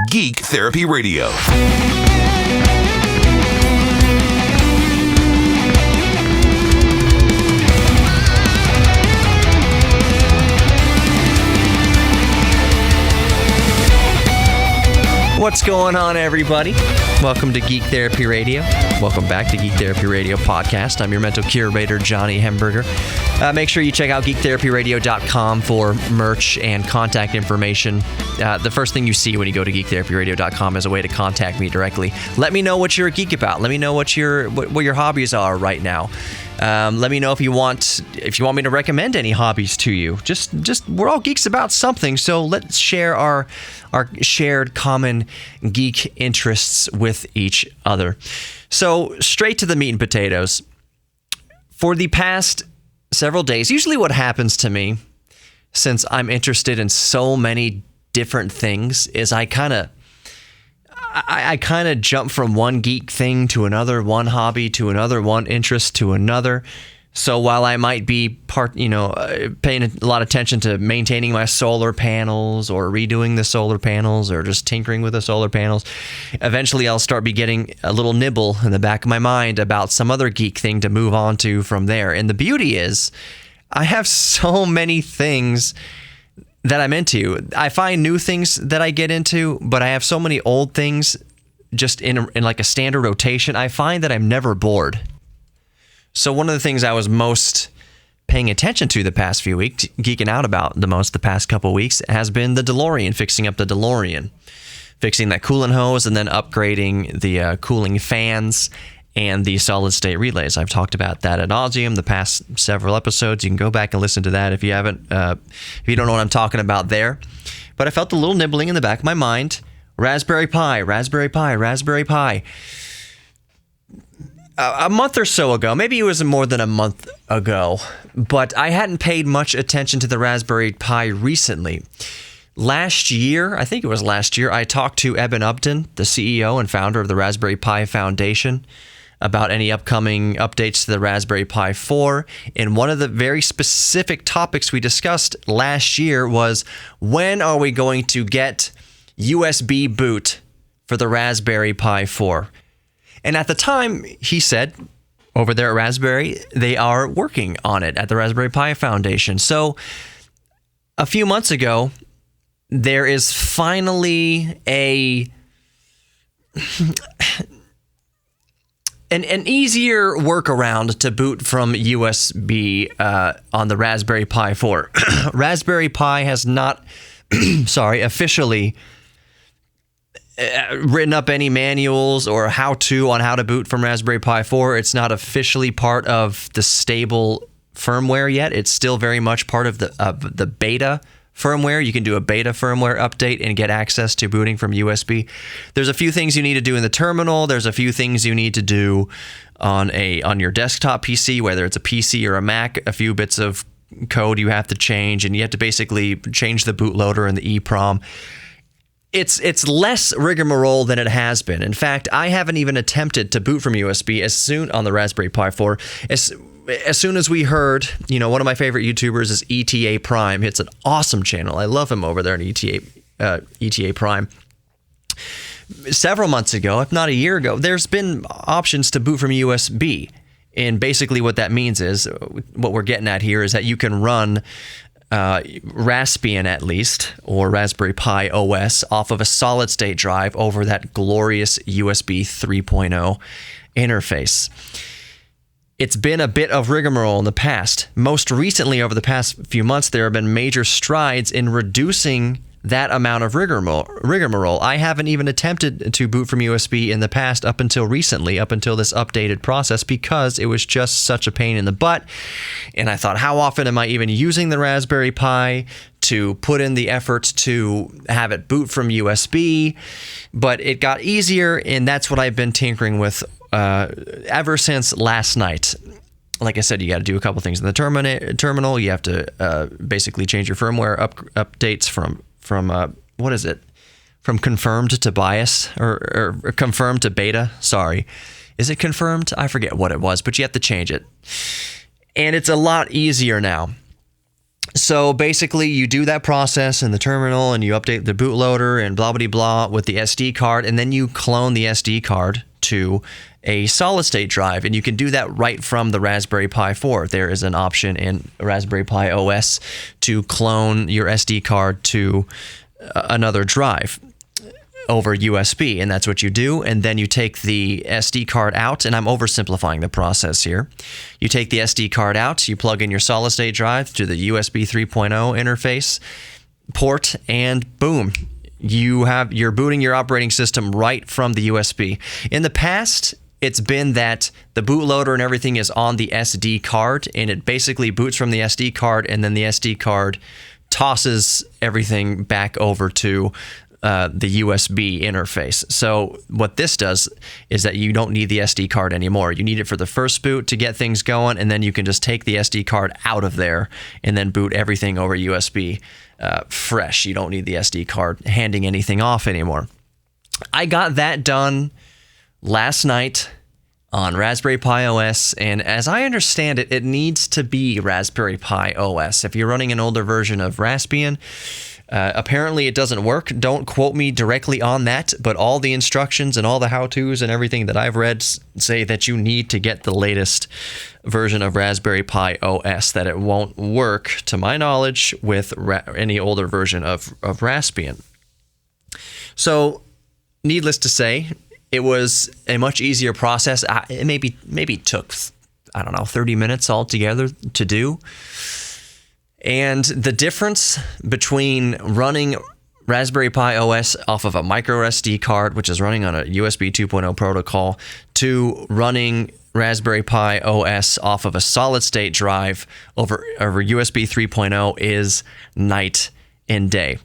Geek Therapy Radio. What's going on, everybody? Welcome to Geek Therapy Radio. Welcome back to Geek Therapy Radio Podcast. I'm your mental curator, Johnny Hemberger. Make sure you check out geektherapyradio.com for merch and contact information. The first thing you see when you go to geektherapyradio.com is a way to contact me directly. Let me know what you're a geek about. Let me know what your hobbies are right now. Let me know if you want me to recommend any hobbies to you. Just we're all geeks about something, so let's share our shared common geek interests with each other. So straight to the meat and potatoes. For the past several days, usually what happens to me, since I'm interested in so many different things, is I kind of jump from one geek thing to another, one hobby to another, one interest to another. So while I might be paying a lot of attention to maintaining my solar panels or redoing the solar panels or just tinkering with the solar panels, eventually I'll start getting a little nibble in the back of my mind about some other geek thing to move on to from there. And the beauty is I have so many things that I'm into. I find new things that I get into, but I have so many old things just in like a standard rotation. I find that I'm never bored. So one of the things I was most paying attention to the past few weeks, geeking out about the most the past couple weeks, has been the DeLorean, fixing up the DeLorean, fixing that coolant hose and then upgrading the cooling fans and the solid state relays. I've talked about that ad nauseum the past several episodes. You can go back and listen to that if you haven't, if you don't know what I'm talking about there. But I felt a little nibbling in the back of my mind. Raspberry Pi. A month or so ago, maybe it was more than a month ago, but I hadn't paid much attention to the Raspberry Pi recently. Last year, I think it was last year, I talked to Eben Upton, the CEO and founder of the Raspberry Pi Foundation, about any upcoming updates to the Raspberry Pi 4. And one of the very specific topics we discussed last year was, when are we going to get USB boot for the Raspberry Pi 4? And at the time, he said, over there at Raspberry, they are working on it at the Raspberry Pi Foundation. So a few months ago, there is finally an easier workaround to boot from USB on the Raspberry Pi 4. Raspberry Pi has not, officially written up any manuals or how-to on how to boot from Raspberry Pi 4. It's not officially part of the stable firmware yet. It's still very much part of the beta firmware. You can do a beta firmware update and get access to booting from USB. There's a few things you need to do in the terminal. There's a few things you need to do on your desktop PC, whether it's a PC or a Mac. A few bits of code you have to change, and you have to basically change the bootloader and the EEPROM. It's less rigmarole than it has been. In fact, I haven't even attempted to boot from USB on the Raspberry Pi 4. As soon as we heard, one of my favorite YouTubers is ETA Prime. It's an awesome channel. I love him over there on ETA Prime. Several months ago, if not a year ago, there's been options to boot from USB. And basically what that means is, what we're getting at here is that you can run Raspbian, at least, or Raspberry Pi OS off of a solid-state drive over that glorious USB 3.0 interface. It's been a bit of rigmarole in the past. Most recently, over the past few months, there have been major strides in reducing that amount of rigmarole. I haven't even attempted to boot from USB in the past up until recently, up until this updated process, because it was just such a pain in the butt. And I thought, how often am I even using the Raspberry Pi to put in the effort to have it boot from USB? But it got easier, and that's what I've been tinkering with ever since last night. Like I said, you got to do a couple things in the terminal. You have to basically change your firmware updates from what is it? From confirmed to BIOS or confirmed to beta. Sorry. Is it confirmed? I forget what it was, but you have to change it. And it's a lot easier now. So basically, you do that process in the terminal and you update the bootloader and blah, blah, blah with the SD card, and then you clone the SD card to a solid state drive. And you can do that right from the Raspberry Pi 4. There is an option in Raspberry Pi OS to clone your SD card to another drive over USB, and that's what you do. And then you take the SD card out, and I'm oversimplifying the process here. You take the SD card out, you plug in your solid state drive to the USB 3.0 interface port, and boom, you're booting your operating system right from the USB. In the past, it's been that the bootloader and everything is on the SD card, and it basically boots from the SD card, and then the SD card tosses everything back over to the USB interface. So what this does is that you don't need the SD card anymore. You need it for the first boot to get things going, and then you can just take the SD card out of there and then boot everything over USB fresh. You don't need the SD card handing anything off anymore. I got that done last night on Raspberry Pi OS, and as I understand it, it needs to be Raspberry Pi OS. If you're running an older version of Raspbian, apparently it doesn't work. Don't quote me directly on that, but all the instructions and all the how-tos and everything that I've read say that you need to get the latest version of Raspberry Pi OS, that it won't work, to my knowledge, with any older version of Raspbian. So, needless to say, it was a much easier process. It maybe took, 30 minutes altogether to do. And the difference between running Raspberry Pi OS off of a micro SD card, which is running on a USB 2.0 protocol, to running Raspberry Pi OS off of a solid state drive over USB 3.0 is night and day.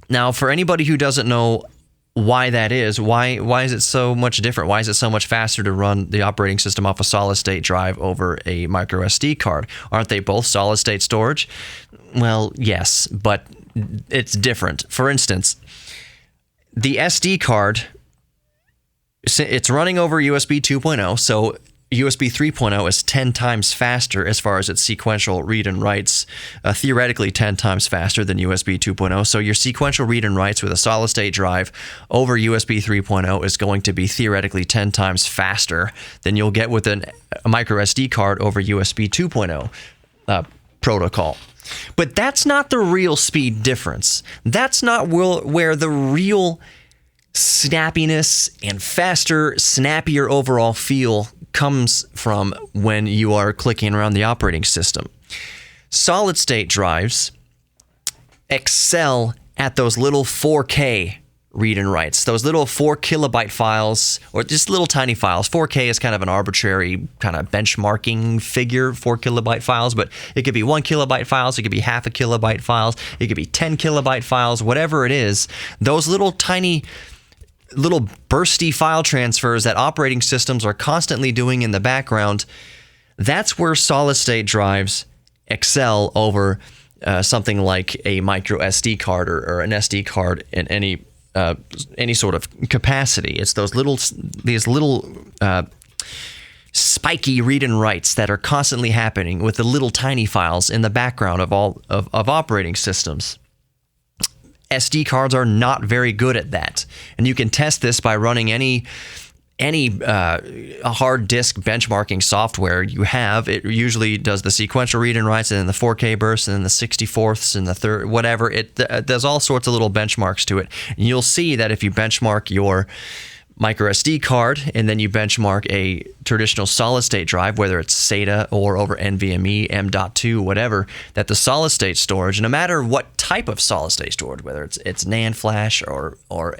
Now, for anybody who doesn't know why that is, why is it so much different? Why is it so much faster to run the operating system off a solid state drive over a micro SD card? Aren't they both solid state storage? Well, yes, but it's different. For instance, the SD card, it's running over USB 2.0, so USB 3.0 is 10 times faster as far as its sequential read and writes, theoretically 10 times faster than USB 2.0. So your sequential read and writes with a solid state drive over USB 3.0 is going to be theoretically 10 times faster than you'll get with a micro SD card over USB 2.0 protocol. But that's not the real speed difference. That's not where the real snappiness and faster, snappier overall feel comes from when you are clicking around the operating system. Solid state drives excel at those little 4K read and writes, those little 4 kilobyte files, or just little tiny files. 4K is kind of an arbitrary kind of benchmarking figure, 4 kilobyte files, but it could be 1 kilobyte files, it could be half a kilobyte files, it could be 10 kilobyte files, whatever it is. Those little tiny little bursty file transfers that operating systems are constantly doing in the background, that's where solid state drives excel over something like a micro SD card or an SD card in any sort of capacity. It's these little spiky read and writes that are constantly happening with the little tiny files in the background of operating systems. SD cards are not very good at that, and you can test this by running any hard disk benchmarking software you have. It usually does the sequential read and writes, and then the 4K bursts, and then the 64ths, and the third, whatever. It does all sorts of little benchmarks to it. And you'll see that if you benchmark your micro SD card and then you benchmark a traditional solid state drive, whether it's SATA or over NVMe, M.2, whatever, that the solid state storage, no matter what type of solid state storage, whether it's NAND flash or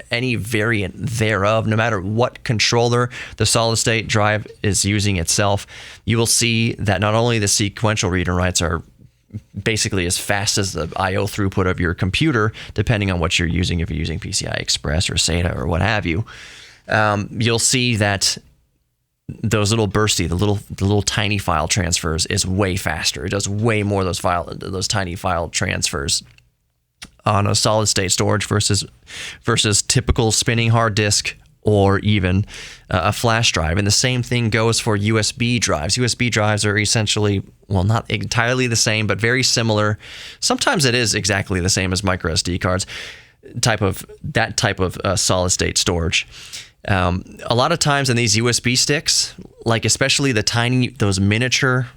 any variant thereof, no matter what controller the solid state drive is using itself, you will see that not only the sequential read and writes are basically as fast as the I/O throughput of your computer, depending on what you're using, if you're using PCI Express or SATA or what have you. You'll see that those little bursty, the little tiny file transfers is way faster. It does way more of those tiny file transfers on a solid state storage versus typical spinning hard disk or even a flash drive. And the same thing goes for USB drives. USB drives are essentially, well, not entirely the same, but very similar. Sometimes it is exactly the same as micro SD cards, type of solid state storage. A lot of times in these USB sticks, like especially those miniature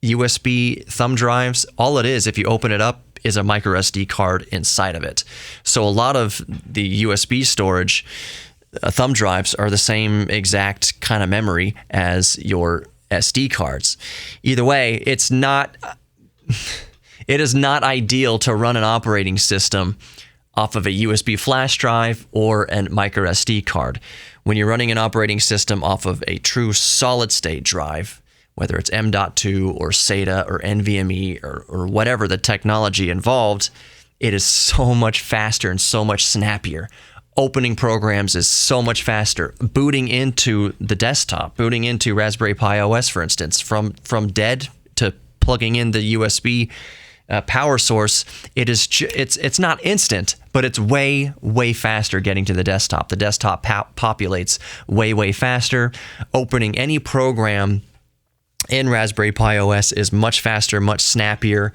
USB thumb drives, all it is, if you open it up, is a micro SD card inside of it. So a lot of the USB storage thumb drives are the same exact kind of memory as your SD cards. Either way, it is not ideal to run an operating system off of a USB flash drive or a micro SD card. When you're running an operating system off of a true solid state drive, whether it's M.2 or SATA or NVMe or whatever the technology involved, it is so much faster and so much snappier. Opening programs is so much faster. Booting into the desktop, booting into Raspberry Pi OS, for instance, from dead to plugging in the USB power source, it's not instant, but it's way faster getting to the desktop. The desktop populates way faster. Opening any program in Raspberry Pi OS is much faster, much snappier.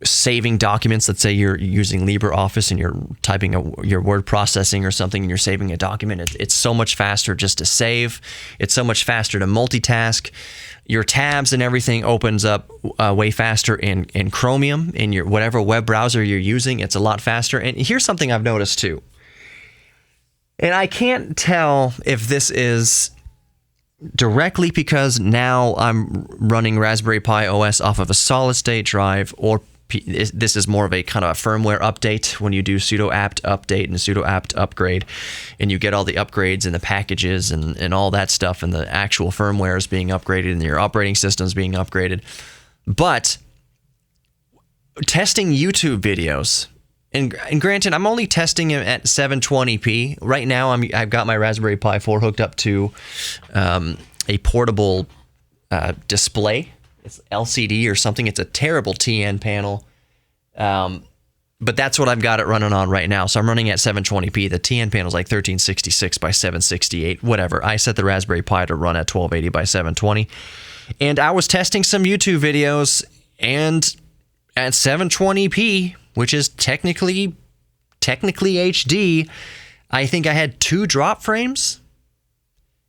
Saving documents, let's say you're using LibreOffice and you're typing your word processing or something and you're saving a document, it's so much faster just to save. It's so much faster to multitask. Your tabs and everything opens up way faster in Chromium, in your whatever web browser you're using. It's a lot faster. And here's something I've noticed too. And I can't tell if this is directly because now I'm running Raspberry Pi OS off of a solid state drive, or this is more of a kind of a firmware update when you do sudo apt update and sudo apt upgrade, and you get all the upgrades and the packages and all that stuff, and the actual firmware is being upgraded and your operating system is being upgraded. But testing YouTube videos, and granted, I'm only testing it at 720p. Right now, I've got my Raspberry Pi 4 hooked up to a portable display. It's LCD or something. It's a terrible TN panel. But that's what I've got it running on right now. So I'm running at 720p. The TN panel is like 1366 by 768, whatever. I set the Raspberry Pi to run at 1280 by 720. And I was testing some YouTube videos, and at 720p, which is technically HD, I think I had 2 drop frames.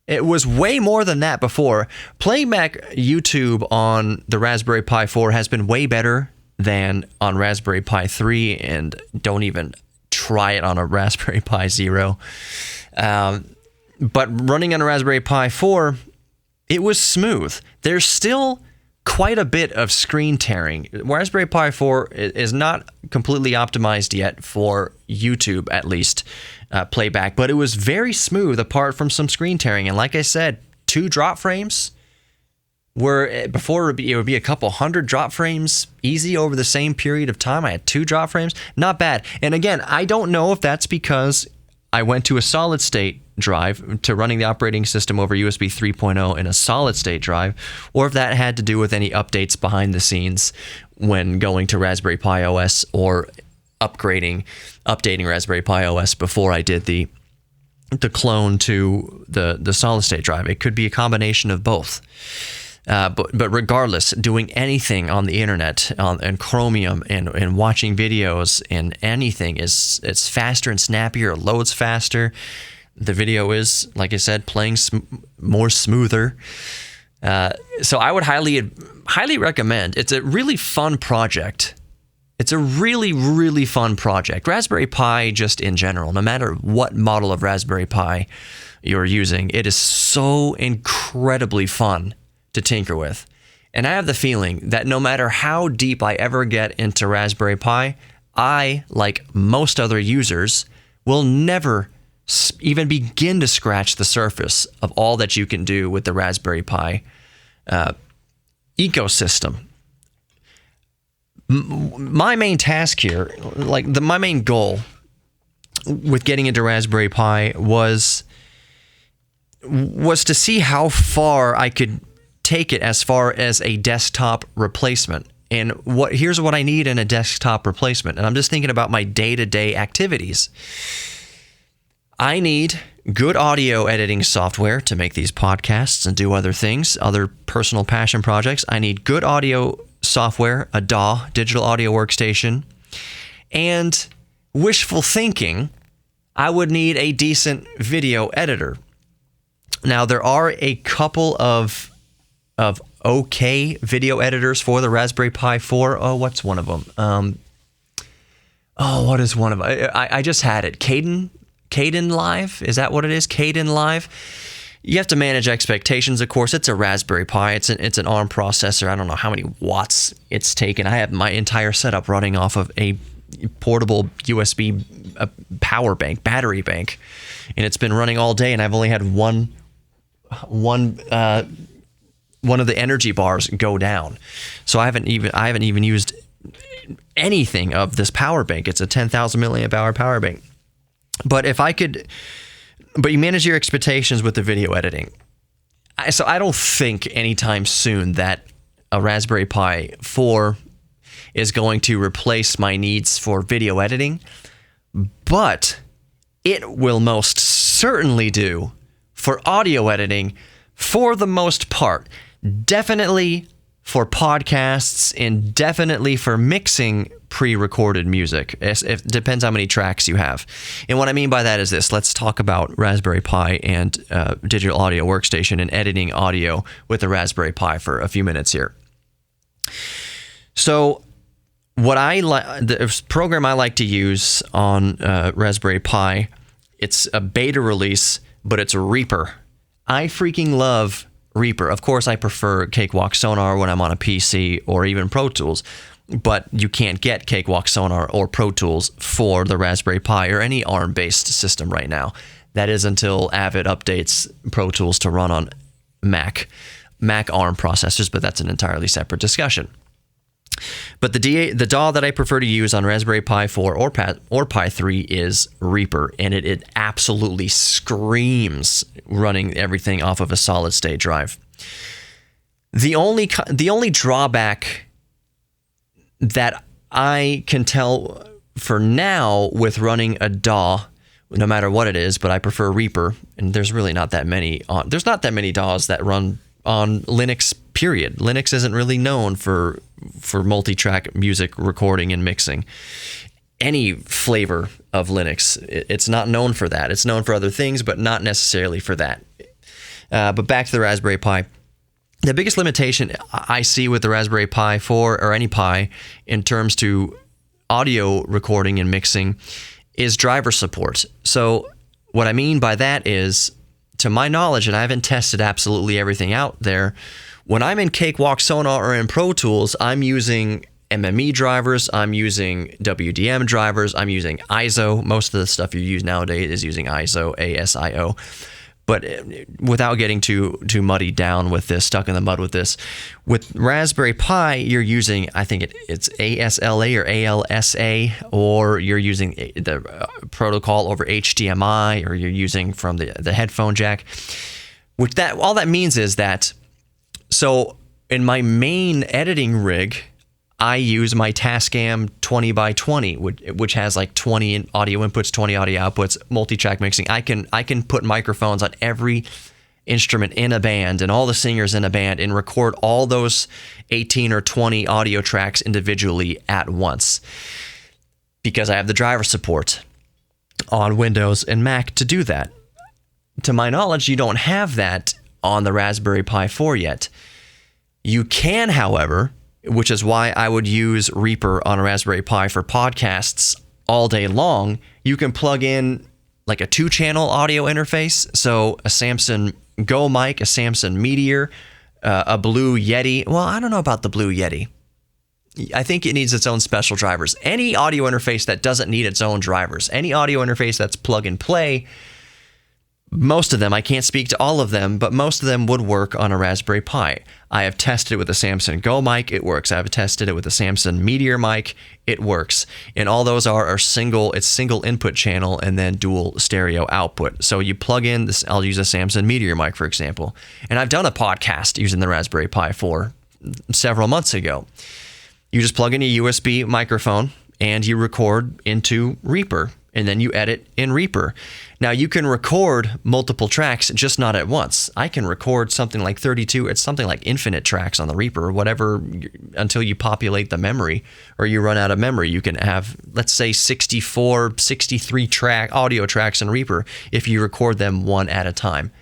It was way more than that before. Playing back YouTube on the Raspberry Pi 4 has been way better than on Raspberry Pi 3, and don't even try it on a Raspberry Pi Zero. But running on a Raspberry Pi 4, it was smooth. There's still quite a bit of screen tearing. Raspberry Pi 4 is not completely optimized yet for YouTube, at least, playback, but it was very smooth apart from some screen tearing. And like I said, 2 drop frames, where before it would be a couple hundred drop frames easy over the same period of time. I had 2 drop frames. Not bad. And again, I don't know if that's because I went to a solid state drive to running the operating system over USB 3.0 in a solid state drive, or if that had to do with any updates behind the scenes when going to Raspberry Pi OS or updating Raspberry Pi OS before I did the clone to the solid state drive. It could be a combination of both. But regardless, doing anything on the internet and Chromium and watching videos and anything it's faster and snappier. It loads faster. The video is, like I said, playing more smoother. So I would highly recommend. It's a really fun project. It's a really fun project. Raspberry Pi, just in general, no matter what model of Raspberry Pi you're using, it is so incredibly fun to tinker with. And I have the feeling that no matter how deep I ever get into Raspberry Pi, I, like most other users, will never even begin to scratch the surface of all that you can do with the Raspberry Pi ecosystem. My main task here, my main goal with getting into Raspberry Pi was to see how far I could take it as far as a desktop replacement. And here's what I need in a desktop replacement. And I'm just thinking about my day-to-day activities. I need good audio editing software to make these podcasts and do other things, other personal passion projects. I need good audio software, a DAW, digital audio workstation, and wishful thinking, I would need a decent video editor. Now, there are a couple of okay video editors for the Raspberry Pi 4. Oh, what's one of them? What is one of them? I just had it. Kden Live? Is that what it is? Kden Live? You have to manage expectations, of course. It's a Raspberry Pi. It's an ARM processor. I don't know how many watts it's taken. I have my entire setup running off of a portable USB power bank, battery bank, and it's been running all day, and I've only had one of the energy bars go down. So I haven't even used anything of this power bank. It's a 10,000 milliamp hour power bank. But you manage your expectations with the video editing. So I don't think anytime soon that a Raspberry Pi 4 is going to replace my needs for video editing, but it will most certainly do for audio editing for the most part. Definitely for podcasts and definitely for mixing pre-recorded music. It depends how many tracks you have. And what I mean by that is this. Let's talk about Raspberry Pi and digital audio workstation and editing audio with the Raspberry Pi for a few minutes here. So the program I like to use on Raspberry Pi, it's a beta release, but it's Reaper. I freaking love Reaper. Of course, I prefer Cakewalk Sonar when I'm on a PC or even Pro Tools, but you can't get Cakewalk Sonar or Pro Tools for the Raspberry Pi or any ARM-based system right now. That is until Avid updates Pro Tools to run on Mac ARM processors, but that's an entirely separate discussion. But the DAW that I prefer to use on Raspberry Pi 4 or Pi 3 is Reaper, and it absolutely screams running everything off of a solid-state drive. The only drawback that I can tell for now with running a DAW, no matter what it is, but I prefer Reaper, and there's really not that many DAWs that run on Linux, period. Linux isn't really known for multi-track music recording and mixing. Any flavor of Linux, it's not known for that. It's known for other things, but not necessarily for that. But back to the Raspberry Pi. The biggest limitation I see with the Raspberry Pi 4 or any Pi in terms to audio recording and mixing is driver support. So what I mean by that is, to my knowledge, and I haven't tested absolutely everything out there, when I'm in Cakewalk Sonar or in Pro Tools, I'm using MME drivers, I'm using WDM drivers, I'm using ISO. Most of the stuff you use nowadays is using ISO, ASIO. But without getting too muddy down with this, stuck in the mud with this, with Raspberry Pi, you're using, I think it's ASLA or ALSA, or you're using the protocol over HDMI, or you're using from the headphone jack. All that means is that, so in my main editing rig, I use my Tascam 20x20, which has like 20 audio inputs, 20 audio outputs, multi-track mixing. I can put microphones on every instrument in a band and all the singers in a band and record all those 18 or 20 audio tracks individually at once, because I have the driver support on Windows and Mac to do that. To my knowledge, you don't have that on the Raspberry Pi 4 yet. You can, however, which is why I would use Reaper on a Raspberry Pi for podcasts all day long. You can plug in like a 2-channel audio interface, so a Samson Go mic, a Samson Meteor, a Blue Yeti. Well, I don't know about the Blue Yeti. I think it needs its own special drivers. Any audio interface that doesn't need its own drivers, any audio interface that's plug and play, most of them, I can't speak to all of them, but most of them would work on a Raspberry Pi. I have tested it with a Samson Go mic, it works. I've tested it with a Samson Meteor mic, it works. And all those are single input channel and then dual stereo output. So you plug in this, I'll use a Samson Meteor mic, for example. And I've done a podcast using the Raspberry Pi 4 several months ago. You just plug in a USB microphone and you record into Reaper. and then you edit in Reaper. Now, you can record multiple tracks, just not at once. I can record something like 32, it's something like infinite tracks on the Reaper, or whatever, until you populate the memory or you run out of memory. You can have, let's say, 64, 63 audio tracks in Reaper if you record them one at a time.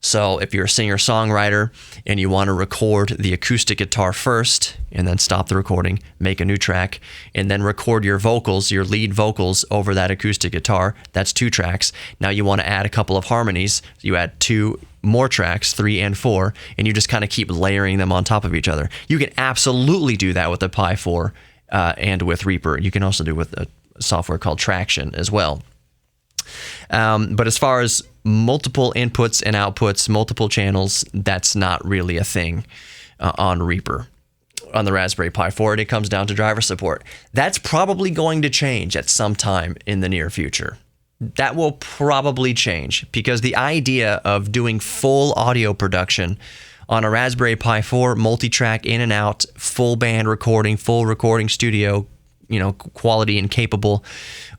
So if you're a singer-songwriter and you want to record the acoustic guitar first and then stop the recording, make a new track, and then record your vocals, your lead vocals over that acoustic guitar, that's 2 tracks. Now you want to add a couple of harmonies. You add 2 more tracks, 3 and 4, and you just kind of keep layering them on top of each other. You can absolutely do that with the Pi 4 and with Reaper. You can also do it with a software called Traction as well. But as far as multiple inputs and outputs, multiple channels, that's not really a thing on Reaper, on the Raspberry Pi 4, and it comes down to driver support. That's probably going to change at some time in the near future. That will probably change, because the idea of doing full audio production on a Raspberry Pi 4, multi-track in and out, full band recording, full recording studio, quality and capable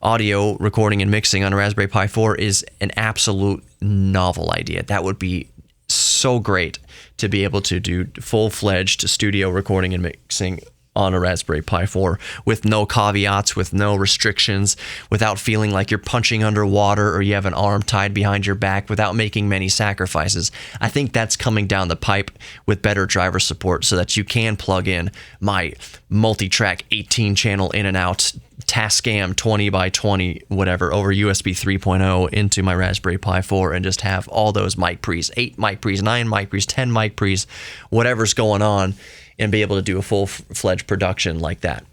audio recording and mixing on a Raspberry Pi 4 is an absolute novel idea. That would be so great to be able to do full-fledged studio recording and mixing on a Raspberry Pi 4 with no caveats, with no restrictions, without feeling like you're punching underwater or you have an arm tied behind your back, without making many sacrifices. I think that's coming down the pipe with better driver support, so that you can plug in my multi-track 18-channel in and out Tascam 20 by 20 whatever over USB 3.0 into my Raspberry Pi 4 and just have all those mic pre's, 8 mic pre's, 9 mic pre's, 10 mic pre's, whatever's going on, and be able to do a full-fledged production like that.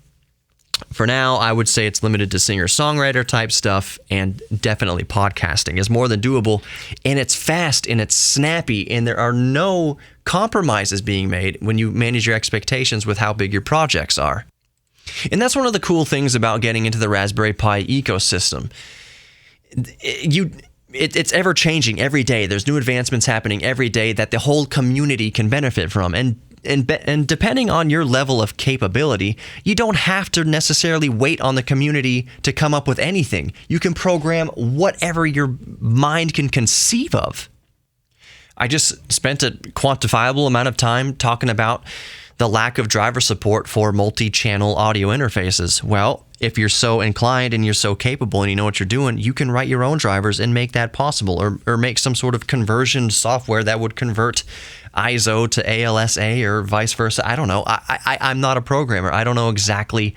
For now, I would say it's limited to singer-songwriter type stuff, and definitely podcasting is more than doable, and it's fast and it's snappy, and there are no compromises being made when you manage your expectations with how big your projects are. And that's one of the cool things about getting into the Raspberry Pi ecosystem. It's ever changing every day. There's new advancements happening every day that the whole community can benefit from. And depending on your level of capability, you don't have to necessarily wait on the community to come up with anything. You can program whatever your mind can conceive of. I just spent a quantifiable amount of time talking about the lack of driver support for multi-channel audio interfaces. Well, if you're so inclined and you're so capable and you know what you're doing, you can write your own drivers and make that possible, or make some sort of conversion software that would convert ISO to ALSA or vice versa. I don't know. I'm not a programmer. I don't know exactly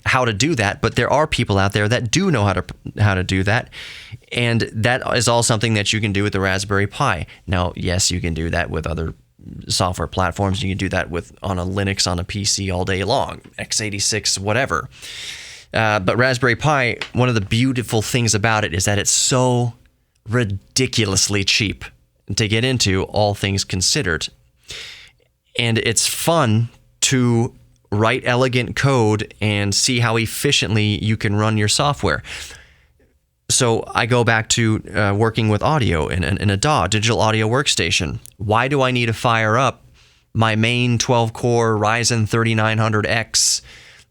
how to do that, but there are people out there that do know how to do that, and that is all something that you can do with the Raspberry Pi. Now, yes, you can do that with other software platforms. You can do that on a Linux on a PC all day long, x86, whatever. But Raspberry Pi, one of the beautiful things about it is that it's so ridiculously cheap to get into, all things considered. And it's fun to write elegant code and see how efficiently you can run your software. So I go back to working with audio in a DAW, digital audio workstation. Why do I need to fire up my main 12-core Ryzen 3900X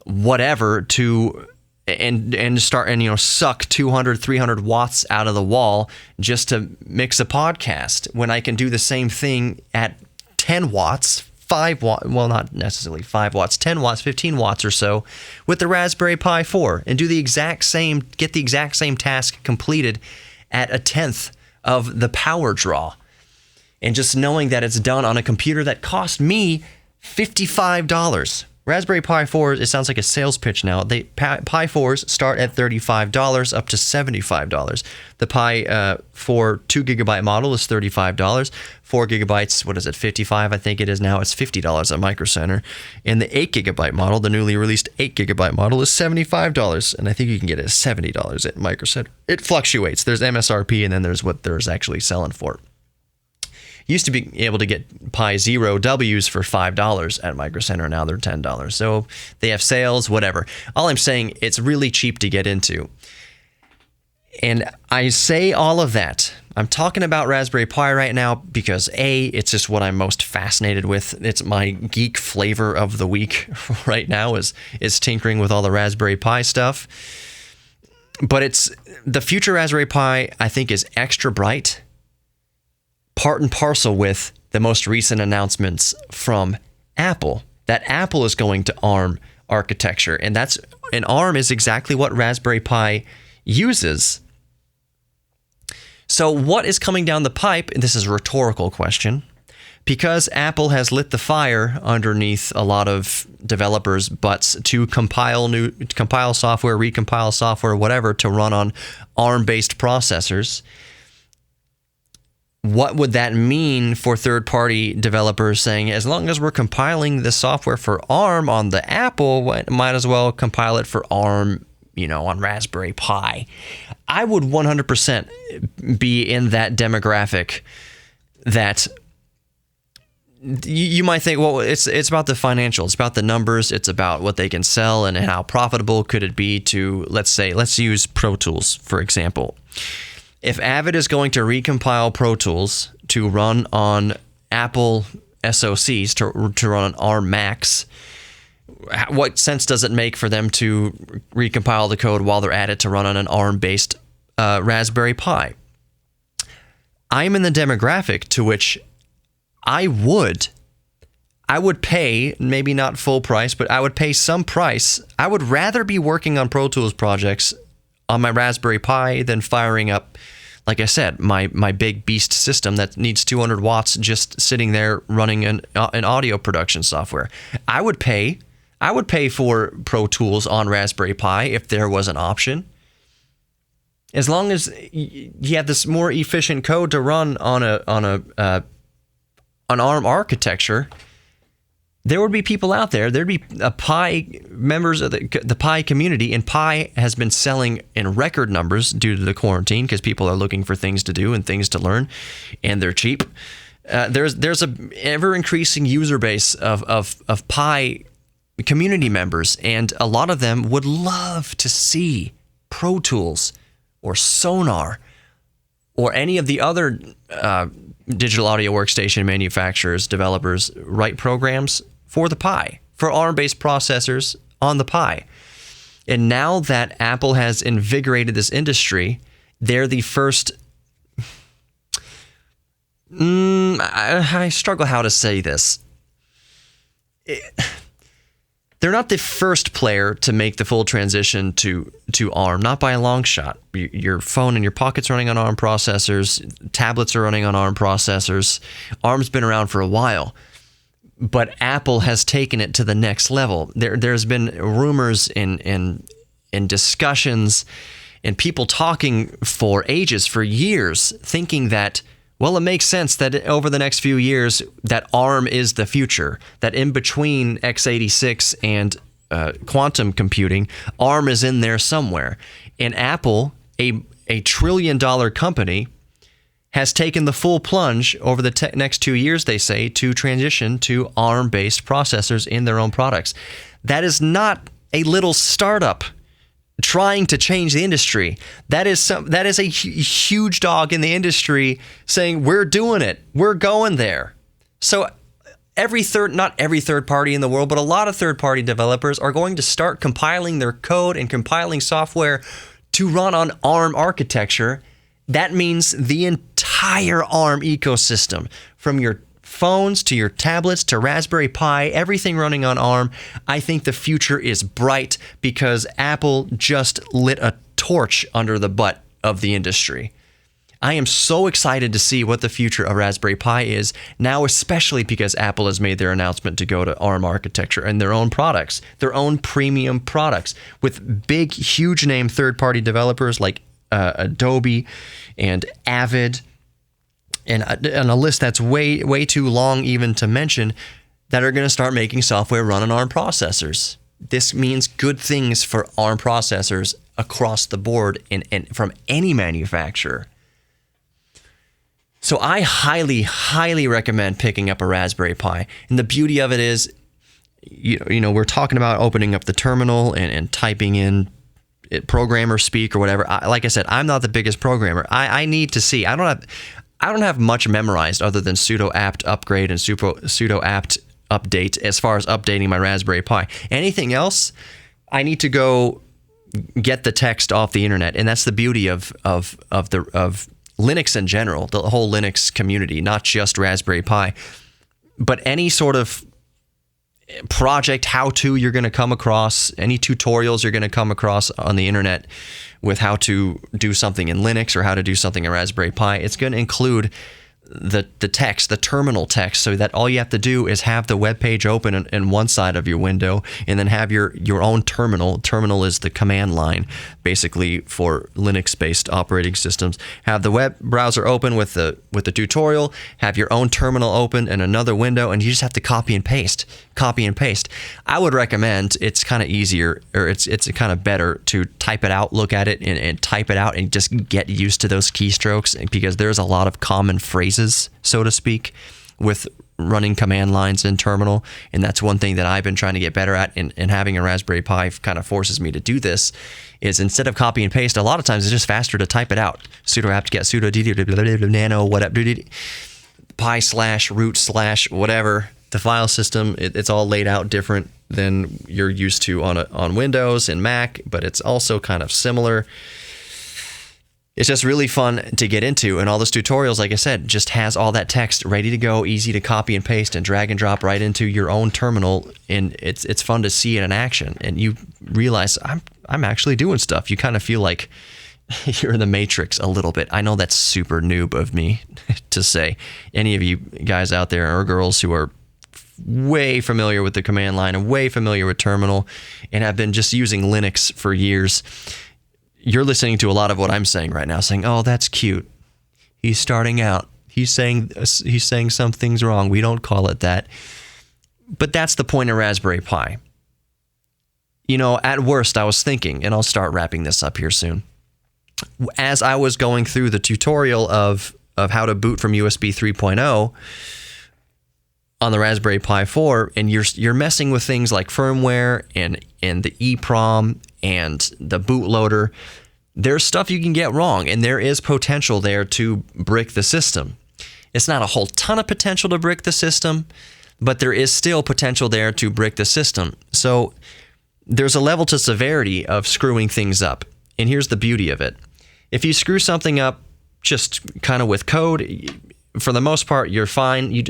whatever to and start and suck 200, 300 watts out of the wall just to mix a podcast, when I can do the same thing at 10 watts, 5 watts, well, not necessarily 5 watts, 10 watts, 15 watts or so with the Raspberry Pi 4, and do the exact same, get the exact same task completed at a tenth of the power draw. And just knowing that it's done on a computer that cost me $55. Raspberry Pi 4s, it sounds like a sales pitch now. Pi 4s start at $35 up to $75. The Pi 4 2GB model is $35. 4 gigabytes, what is it, $55? I think it is now. It's $50 at Micro Center. And the 8GB model, the newly released 8GB model, is $75. And I think you can get it at $70 at Micro Center. It fluctuates. There's MSRP, and then there's what there's actually selling for. Used to be able to get Pi Zero Ws for $5 at Micro Center. Now they're $10. So they have sales, whatever. All I'm saying, it's really cheap to get into. And I say all of that. I'm talking about Raspberry Pi right now because A, it's just what I'm most fascinated with. It's my geek flavor of the week right now is tinkering with all the Raspberry Pi stuff. But it's the future Raspberry Pi, I think, is extra bright, part and parcel with the most recent announcements from Apple, that Apple is going to ARM architecture. And ARM is exactly what Raspberry Pi uses. So what is coming down the pipe, and this is a rhetorical question, because Apple has lit the fire underneath a lot of developers' butts to compile software, recompile software, whatever, to run on ARM-based processors. What would that mean for third-party developers saying, as long as we're compiling the software for ARM on the Apple, might as well compile it for ARM, on Raspberry Pi? I would 100% be in that demographic that you might think, well, it's about the financials, it's about the numbers, it's about what they can sell and how profitable could it be to, let's use Pro Tools, for example. If Avid is going to recompile Pro Tools to run on Apple SoCs, to run on ARM Macs, what sense does it make for them to recompile the code while they're at it to run on an ARM-based Raspberry Pi? I'm in the demographic to which I would pay, maybe not full price, but I would pay some price. I would rather be working on Pro Tools projects on my Raspberry Pi than firing up, like I said, my big beast system that needs 200 watts just sitting there running an audio production software. I would pay for Pro Tools on Raspberry Pi if there was an option. As long as you have this more efficient code to run on an ARM architecture, there would be people out there. There'd be Pi members of the Pi community, and Pi has been selling in record numbers due to the quarantine because people are looking for things to do and things to learn, and they're cheap. There's a ever increasing user base of Pi community members, and a lot of them would love to see Pro Tools or Sonar or any of the other digital audio workstation manufacturers, developers write programs for the Pi, for ARM-based processors on the Pi. And now that Apple has invigorated this industry, they're the first... I struggle how to say this. They're not the first player to make the full transition to ARM, not by a long shot. Your phone in your pocket's running on ARM processors. Tablets are running on ARM processors. ARM's been around for a while. But Apple has taken it to the next level. There's been rumors in discussions and people talking for ages, for years, thinking that, well, it makes sense that over the next few years that ARM is the future, that in between x86 and quantum computing, ARM is in there somewhere. And Apple, a trillion-dollar company, has taken the full plunge over the next 2 years, they say, to transition to ARM-based processors in their own products. That is not a little startup trying to change the industry. That is a huge dog in the industry saying, we're doing it. We're going there. So not every third party in the world, but a lot of third party developers are going to start compiling their code and compiling software to run on ARM architecture. That means the entire ARM ecosystem, from your phones to your tablets to Raspberry Pi, everything running on ARM. I think the future is bright because Apple just lit a torch under the butt of the industry. I am so excited to see what the future of Raspberry Pi is now, especially because Apple has made their announcement to go to ARM architecture and their own products, their own premium products with big, huge name third-party developers like Adobe and Avid, and a list that's way too long even to mention, that are going to start making software run on ARM processors. This means good things for ARM processors across the board and from any manufacturer. So I highly, highly recommend picking up a Raspberry Pi. And the beauty of it is, we're talking about opening up the terminal and typing in programmer speak or whatever. Like I said, I'm not the biggest programmer. I need to see. I don't have much memorized other than sudo apt upgrade and sudo apt update as far as updating my Raspberry Pi. Anything else, I need to go get the text off the internet, and that's the beauty of Linux in general, the whole Linux community, not just Raspberry Pi, but any sort of project how-to you're going to come across, any tutorials you're going to come across on the internet with how to do something in Linux or how to do something in Raspberry Pi, it's going to include the text, the terminal text, so that all you have to do is have the web page open in one side of your window and then have your own terminal. Terminal is the command line, basically, for Linux-based operating systems. Have the web browser open with the tutorial, have your own terminal open in another window, and you just have to copy and paste. I would recommend, it's kind of easier, or it's kind of better to type it out, look at it, and type it out and just get used to those keystrokes, because there's a lot of common phrases, so to speak, with running command lines in terminal. And that's one thing that I've been trying to get better at, and having a Raspberry Pi kind of forces me to do this, is instead of copy and paste, a lot of times it's just faster to type it out. Sudo apt-get sudo nano whatever pi/root/ whatever. The file system, it's all laid out different than you're used to on Windows and Mac, but it's also kind of similar. It's just really fun to get into, and all those tutorials, like I said, just has all that text ready to go, easy to copy and paste and drag and drop right into your own terminal, and it's fun to see it in action, and you realize I'm actually doing stuff. You kind of feel like you're in the Matrix a little bit. I know that's super noob of me to say. Any of you guys out there or girls who are way familiar with the command line and way familiar with terminal and have been just using Linux for years, you're listening to a lot of what I'm saying right now, saying, oh, that's cute. He's starting out. He's saying some things wrong. We don't call it that. But that's the point of Raspberry Pi. You know, at worst, I was thinking, and I'll start wrapping this up here soon, as I was going through the tutorial of how to boot from USB 3.0 on the Raspberry Pi 4, and you're messing with things like firmware and the EEPROM and the bootloader, there's stuff you can get wrong, and there is potential there to brick the system. It's not a whole ton of potential to brick the system, but there is still potential there to brick the system. So there's a level to severity of screwing things up, and here's the beauty of it. If you screw something up just kind of with code, for the most part, you're fine.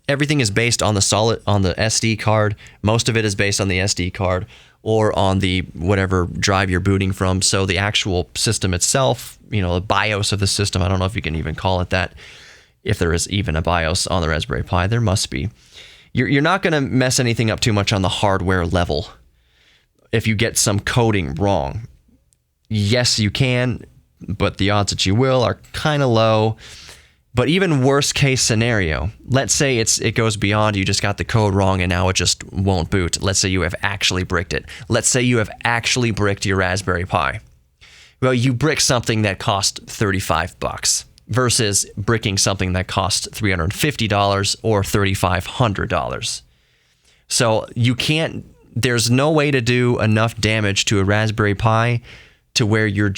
Everything is based on the SD card. Most of it is based on the SD card or on the whatever drive you're booting from. So the actual system itself, the BIOS of the system, I don't know if you can even call it that, if there is even a BIOS on the Raspberry Pi. There must be. You're not going to mess anything up too much on the hardware level if you get some coding wrong. Yes, you can, but the odds that you will are kind of low. But even worst case scenario, let's say it goes beyond, you just got the code wrong and now it just won't boot. Let's say you have actually bricked it. Let's say you have actually bricked your Raspberry Pi. Well, you brick something that cost $35 versus bricking something that cost $350 or $3,500. So there's no way to do enough damage to a Raspberry Pi to where your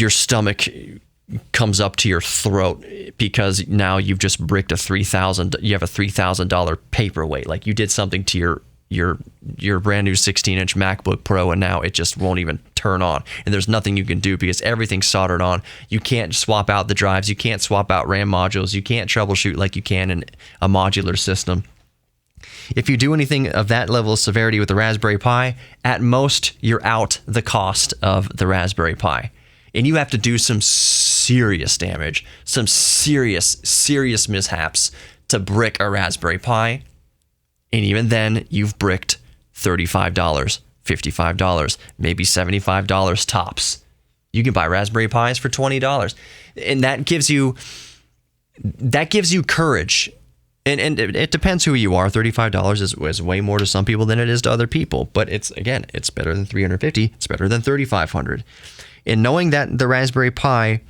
stomach comes up to your throat, because now you've just bricked you have a $3,000 paperweight. Like you did something to your brand new 16-inch MacBook Pro, and now it just won't even turn on. And there's nothing you can do because everything's soldered on. You can't swap out the drives. You can't swap out RAM modules. You can't troubleshoot like you can in a modular system. If you do anything of that level of severity with the Raspberry Pi, at most you're out the cost of the Raspberry Pi. And you have to do some serious damage, some serious mishaps to brick a Raspberry Pi. And even then, you've bricked $35, $55, maybe $75 tops. You can buy Raspberry Pis for $20. And that gives you courage. And it depends who you are. $35 is way more to some people than it is to other people. But it's better than $350. It's better than $3,500. And knowing that the Raspberry Pi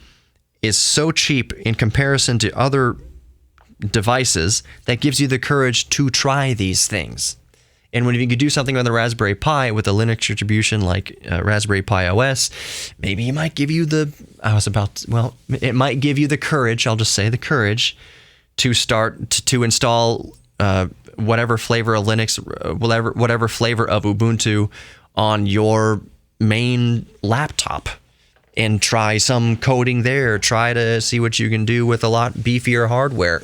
is so cheap in comparison to other devices, that gives you the courage to try these things. And when you can do something on the Raspberry Pi with a Linux distribution like Raspberry Pi OS, maybe it might give you it might give you the courage, I'll just say the courage, to start to install whatever flavor of Linux, whatever flavor of Ubuntu on your main laptop and try some coding there. Try to see what you can do with a lot beefier hardware,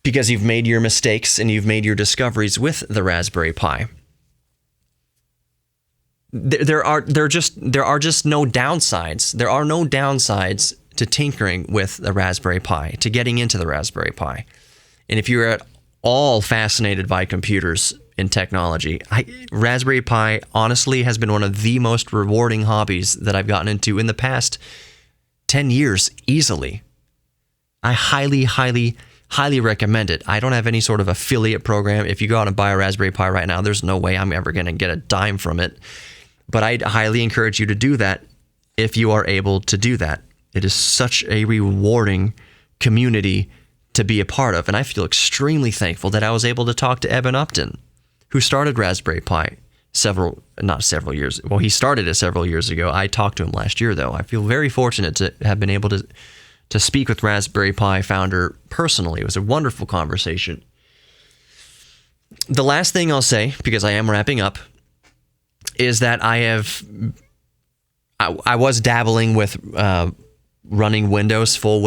because you've made your mistakes and you've made your discoveries with the Raspberry Pi. There are just no downsides. There are no downsides to tinkering with the Raspberry Pi, to getting into the Raspberry Pi. And if you're at all fascinated by computers and technology, Raspberry Pi honestly has been one of the most rewarding hobbies that I've gotten into in the past 10 years easily. I highly, highly, highly recommend it. I don't have any sort of affiliate program. If you go out and buy a Raspberry Pi right now, there's no way I'm ever going to get a dime from it. But I'd highly encourage you to do that if you are able to do that. It is such a rewarding community to be a part of. And I feel extremely thankful that I was able to talk to Eben Upton, who started Raspberry Pi not several years. Well, he started it several years ago. I talked to him last year, though. I feel very fortunate to have been able to speak with Raspberry Pi founder personally. It was a wonderful conversation. The last thing I'll say, because I am wrapping up, is that I was dabbling with running Windows, full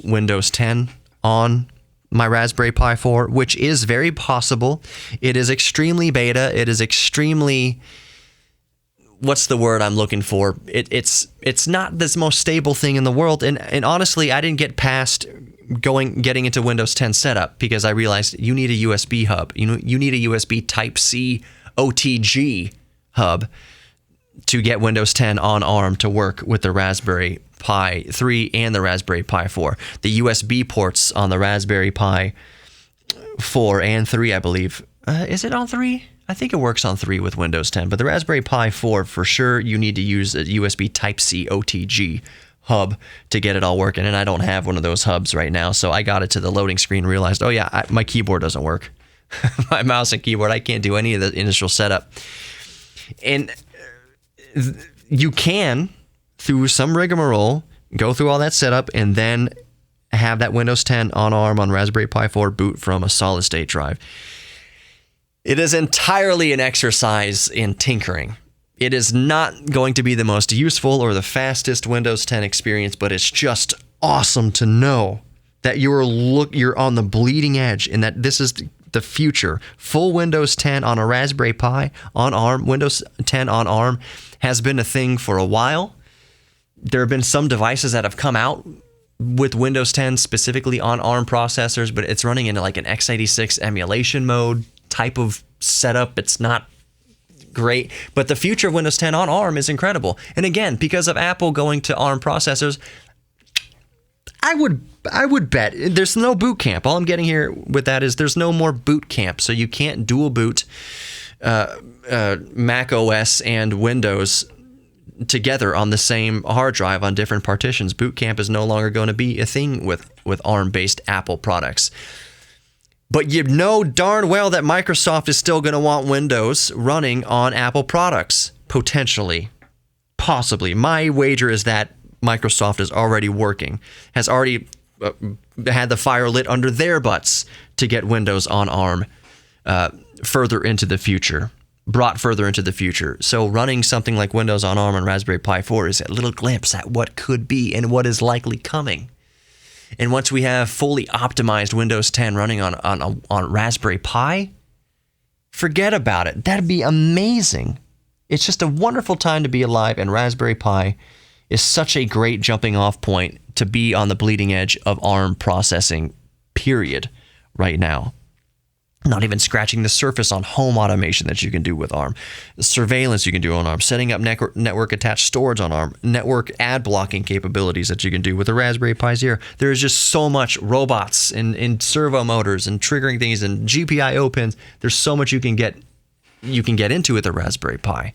Windows 10 on my Raspberry Pi 4, which is very possible. It is extremely beta. It is extremely, what's the word I'm looking for? It's not this most stable thing in the world. And honestly, I didn't get past getting into Windows 10 setup, because I realized you need a USB hub. You need a USB Type-C OTG hub to get Windows 10 on ARM to work with the Raspberry Pi 3 and the Raspberry Pi 4. The USB ports on the Raspberry Pi 4 and 3, I believe. Is it on 3? I think it works on 3 with Windows 10, but the Raspberry Pi 4, for sure, you need to use a USB Type-C OTG hub to get it all working, and I don't have one of those hubs right now, so I got it to the loading screen and realized, oh yeah, my keyboard doesn't work. My mouse and keyboard, I can't do any of the initial setup. And you can, through some rigmarole, go through all that setup and then have that Windows 10 on ARM on Raspberry Pi 4 boot from a solid-state drive. It is entirely an exercise in tinkering. It is not going to be the most useful or the fastest Windows 10 experience, but it's just awesome to know that you're on the bleeding edge and that this is the future. Full Windows 10 on a Raspberry Pi on ARM, Windows 10 on ARM has been a thing for a while. There have been some devices that have come out with Windows 10 specifically on ARM processors, but it's running into like an x86 emulation mode type of setup. It's not great, but the future of Windows 10 on ARM is incredible. And again, because of Apple going to ARM processors, I would bet there's no boot camp. All I'm getting here with that is there's no more boot camp, so you can't dual boot Mac OS and Windows together on the same hard drive on different partitions. Boot camp is no longer going to be a thing with ARM-based Apple products. But you know darn well that Microsoft is still going to want Windows running on Apple products, potentially, possibly. My wager is that Microsoft is already working, has already had the fire lit under their butts to get Windows on ARM further into the future, brought further into the future. So running something like Windows on ARM on Raspberry Pi 4 is a little glimpse at what could be and what is likely coming. And once we have fully optimized Windows 10 running on Raspberry Pi, forget about it. That'd be amazing. It's just a wonderful time to be alive, and Raspberry Pi is such a great jumping off point to be on the bleeding edge of ARM processing, period, right now. Not even scratching the surface on home automation that you can do with ARM, surveillance you can do on ARM, setting up network attached storage on ARM, network ad blocking capabilities that you can do with the Raspberry Pi Zero. There is just so much robots and servo motors and triggering things and GPIO pins. There's so much you can get into with the Raspberry Pi.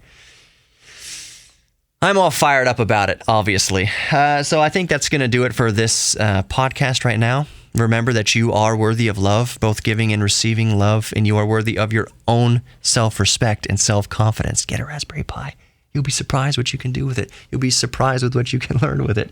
I'm all fired up about it, obviously. So I think that's going to do it for this podcast right now. Remember that you are worthy of love, both giving and receiving love, and you are worthy of your own self-respect and self-confidence. Get a Raspberry Pi. You'll be surprised what you can do with it. You'll be surprised with what you can learn with it.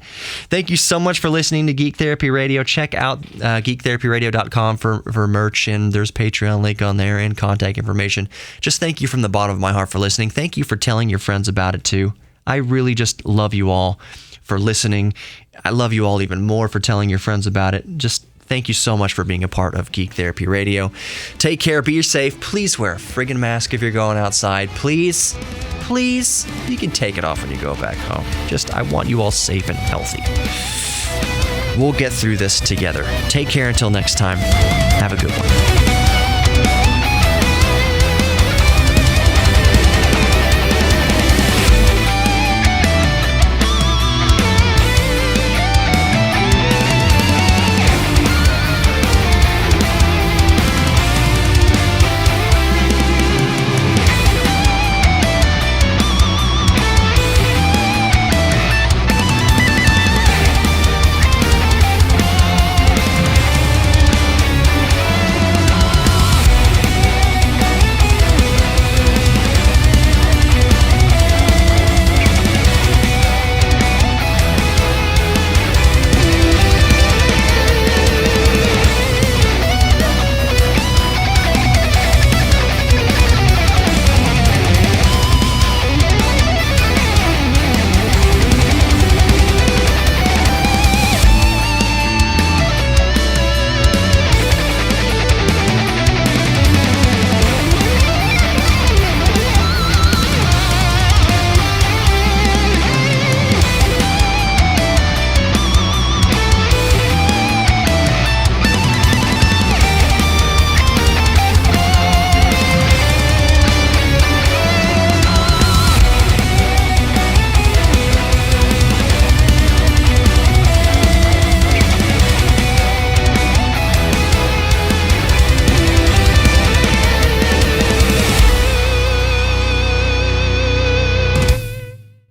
Thank you so much for listening to Geek Therapy Radio. Check out geektherapyradio.com for merch, and there's Patreon link on there and contact information. Just thank you from the bottom of my heart for listening. Thank you for telling your friends about it too. I really just love you all for listening. I love you all even more for telling your friends about it. Just thank you so much for being a part of Geek Therapy Radio. Take care. Be safe. Please wear a friggin' mask if you're going outside. Please. You can take it off when you go back home. I want you all safe and healthy. We'll get through this together. Take care until next time. Have a good one.